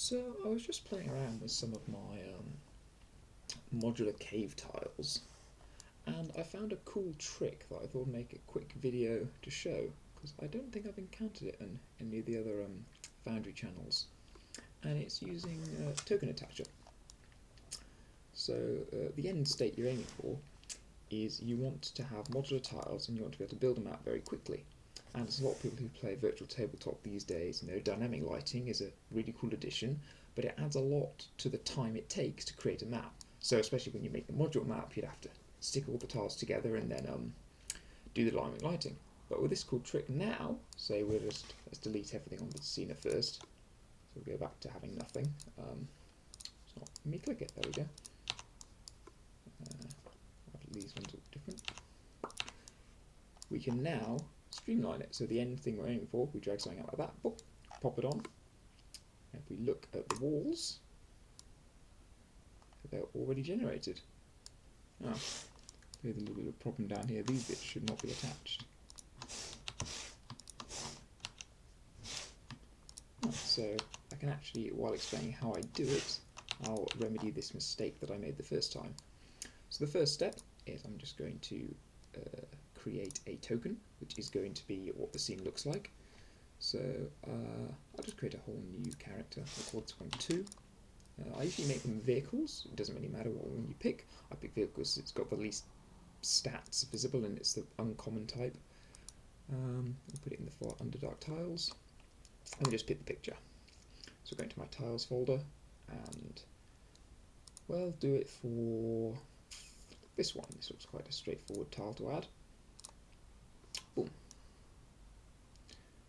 So I was just playing around with some of my modular cave tiles, and I found a cool trick that I thought would make a quick video to show, because I don't think I've encountered it in any of the other Foundry channels, and it's using token attacher. So the end state you're aiming for is you want to have modular tiles and you want to be able to build them out very quickly. And there's a lot of people who play virtual tabletop these days. Dynamic lighting is a really cool addition, but it adds a lot to the time it takes to create a map. So especially when you make a modular map, you'd have to stick all the tiles together and then do the dynamic lighting. But with this cool trick now, say let's delete everything on the scene first. So we'll go back to having nothing. It's not, let me click it, there we go. These ones look different. We can now streamline it. So the end thing we're aiming for, we drag something out like that, boop, pop it on. If we look at the walls, they're already generated. There's a little bit of a problem down here. These bits should not be attached. So I can actually, while explaining how I do it, I'll remedy this mistake that I made the first time. So the first step is I'm just going to create a token, which is going to be what the scene looks like. So I'll just create a whole new character. I'll call this one 2. I usually make them vehicles. It doesn't really matter what one you pick. I pick vehicles. It's got the least stats visible and it's the uncommon type. I'll put it in the file under dark tiles and just pick the picture. So go into my tiles folder and well, do it for this one. This looks quite a straightforward tile to add. Boom.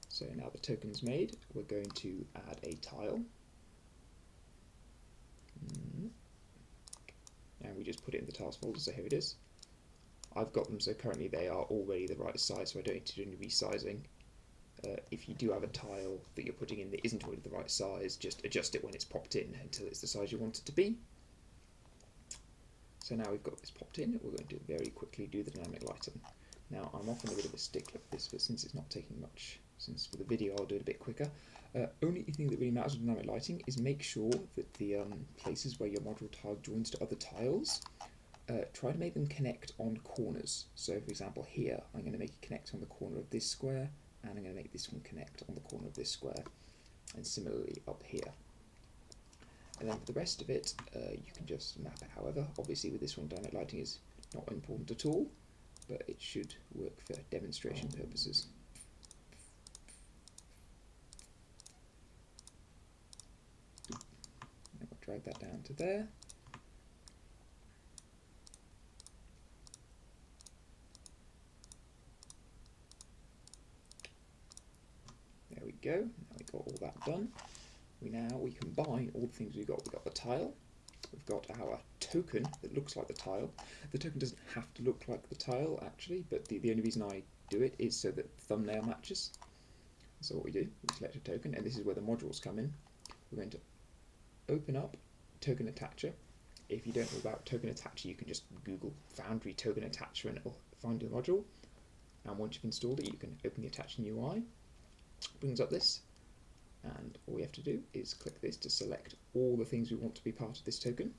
So now the token's made, we're going to add a tile. And we just put it in the tiles folder, so here it is. I've got them so currently they are already the right size, so I don't need to do any resizing. If you do have a tile that you're putting in that isn't already the right size, just adjust it when it's popped in until it's the size you want it to be. So now we've got this popped in, we're going to very quickly do the dynamic lighting. Now I'm often a bit of a stickler for this, but since it's not taking much, since for the video I'll do it a bit quicker. Only thing that really matters with dynamic lighting is make sure that the places where your module tile joins to other tiles, try to make them connect on corners. So for example here, I'm going to make it connect on the corner of this square, and I'm going to make this one connect on the corner of this square, and similarly up here. And then for the rest of it, you can just map it however. Obviously with this one, dynamic lighting is not important at all, but it should work for demonstration purposes. And we'll drag that down to there. There we go, now we've got all that done. We combine all the things we've got. We've got the tile, we've got our token that looks like the tile. The token doesn't have to look like the tile actually, but the only reason I do it is so that the thumbnail matches. So what we do, we select a token, and this is where the modules come in. We're going to open up token attacher. If you don't know about token attacher, you can just Google Foundry token attacher and it'll find your module. And once you've installed it, you can open the attaching UI. It brings up this. And all we have to do is click this to select all the things we want to be part of this token.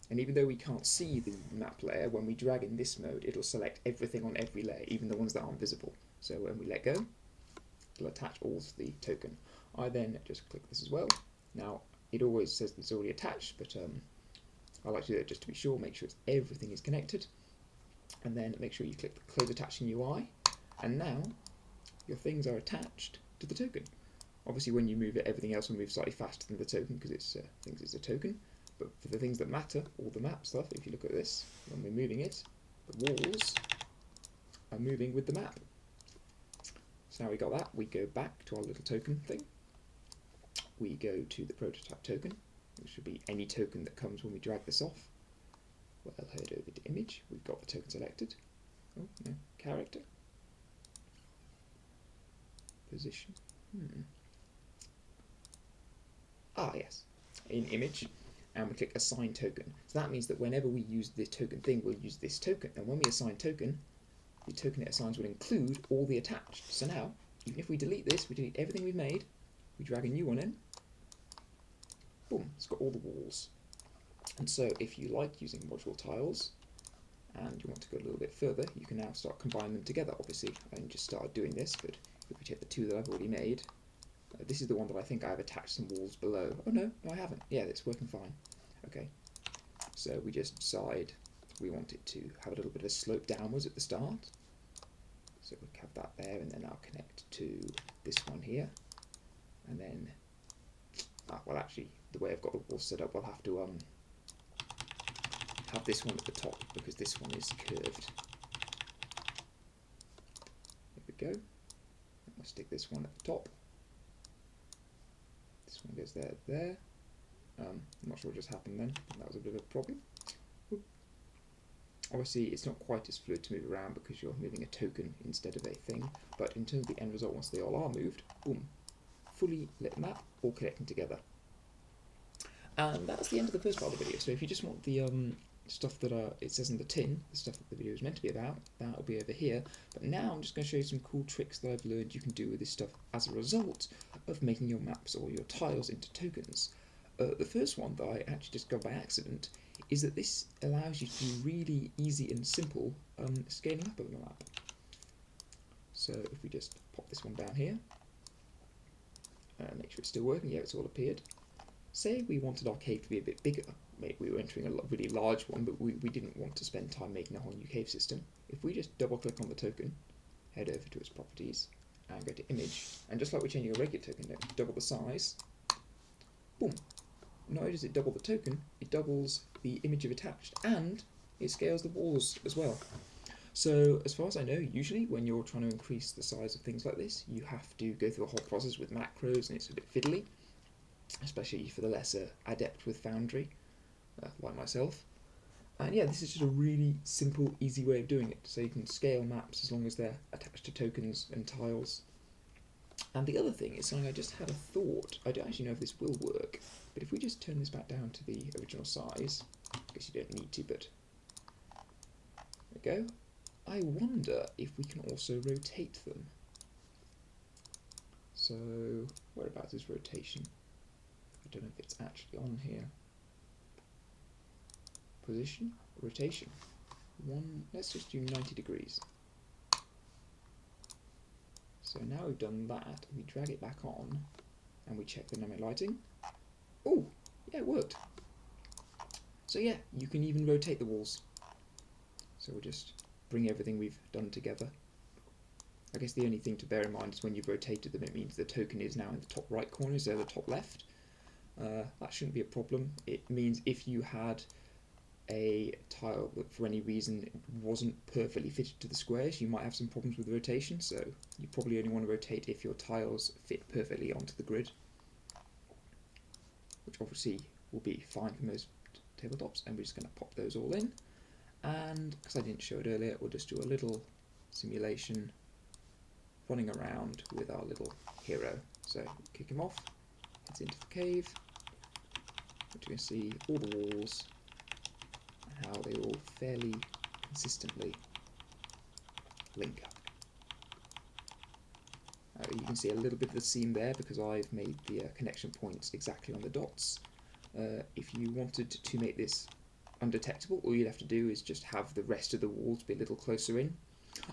And even though we can't see the map layer, when we drag in this mode, it'll select everything on every layer, even the ones that aren't visible. So when we let go, it'll attach all to the token. I then just click this as well. Now, it always says it's already attached, but I like to do it just to be sure, make sure everything is connected. And then make sure you click the close attaching UI. And now, your things are attached to the token. Obviously when you move it, everything else will move slightly faster than the token because it thinks it's a token. But for the things that matter, all the map stuff, if you look at this, when we're moving it, the walls are moving with the map. So now we got that, we go back to our little token thing. We go to the prototype token, which should be any token that comes when we drag this off. We'll head over to image, we've got the token selected. Oh, no, character. Position. Yes, in image, and we click assign token. So that means that whenever we use the token thing, we'll use this token. And when we assign token, the token it assigns will include all the attached. So now, even if we delete this, we delete everything we've made, we drag a new one in, boom, it's got all the walls. And so if you like using modular tiles and you want to go a little bit further, you can now start combining them together. Obviously, I only just started doing this, but if we take the two that I've already made, this is the one that I think I've attached some walls below. Oh no, I haven't. Yeah, it's working fine. Okay, so we just decide we want it to have a little bit of a slope downwards at the start. So we'll have that there, and then I'll connect to this one here. And then, well actually, the way I've got the wall set up, I'll have to have this one at the top, because this one is curved. There we go. I'll stick this one at the top. This one goes there. I'm not sure what just happened then. That was a bit of a problem. Obviously, it's not quite as fluid to move around because you're moving a token instead of a thing, but in terms of the end result, once they all are moved, boom, fully lit map, all connecting together. And that's the end of the first part of the video. So if you just want the stuff that it says in the tin, the stuff that the video is meant to be about, that'll be over here. But now I'm just going to show you some cool tricks that I've learned you can do with this stuff as a result of making your maps or your tiles into tokens. The first one that I actually discovered by accident is that this allows you to do really easy and simple scaling up of the map. So if we just pop this one down here, make sure it's still working, yeah, it's all appeared. Say we wanted our cave to be a bit bigger, maybe we were entering a really large one, but we didn't want to spend time making a whole new cave system. If we just double click on the token, head over to its properties, and go to image, and just like we're changing a regular token, double the size, boom. Not only does it double the token, it doubles the image you've attached, and it scales the walls as well. So as far as I know, usually when you're trying to increase the size of things like this, you have to go through a whole process with macros, and it's a bit fiddly, especially for the lesser adept with Foundry, like myself. And yeah, this is just a really simple, easy way of doing it. So you can scale maps as long as they're attached to tokens and tiles. And the other thing is something I just had a thought. I don't actually know if this will work, but if we just turn this back down to the original size, I guess you don't need to, but there we go. I wonder if we can also rotate them. So whereabouts is rotation? I don't know if it's actually on here. Position, rotation. Let's just do 90 degrees. So now we've done that, we drag it back on, and we check the dynamic lighting. Oh, yeah, it worked. So yeah, you can even rotate the walls. So we'll just bring everything we've done together. I guess the only thing to bear in mind is when you've rotated them, it means the token is now in the top right corner instead of the top left. That shouldn't be a problem. It means if you had a tile that for any reason wasn't perfectly fitted to the squares, you might have some problems with the rotation, so you probably only want to rotate if your tiles fit perfectly onto the grid, which obviously will be fine for most tabletops. And we're just going to pop those all in, and because I didn't show it earlier, we'll just do a little simulation running around with our little hero. So kick him off, heads into the cave, which you can see all the walls, how they all fairly consistently link up. You can see a little bit of the seam there because I've made the connection points exactly on the dots. If you wanted to make this undetectable, all you'd have to do is just have the rest of the walls be a little closer in.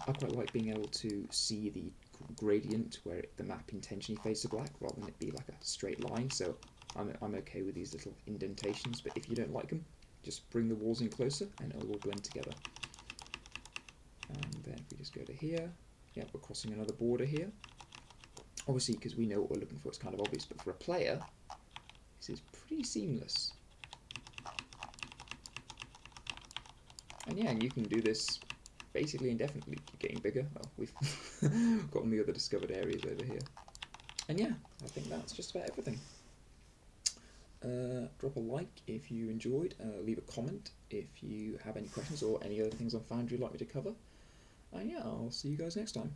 I quite like being able to see the gradient where the map intentionally fades to black rather than it be like a straight line, so I'm okay with these little indentations, but if you don't like them, just bring the walls in closer and it'll all blend together. And then if we just go to here, yeah, we're crossing another border here. Obviously, because we know what we're looking for, it's kind of obvious, but for a player, this is pretty seamless. And yeah, you can do this basically indefinitely. Keep getting bigger. Oh, we've got all the other discovered areas over here. And yeah, I think that's just about everything. Drop a like if you enjoyed, leave a comment if you have any questions or any other things on Foundry you'd like me to cover, and yeah, I'll see you guys next time.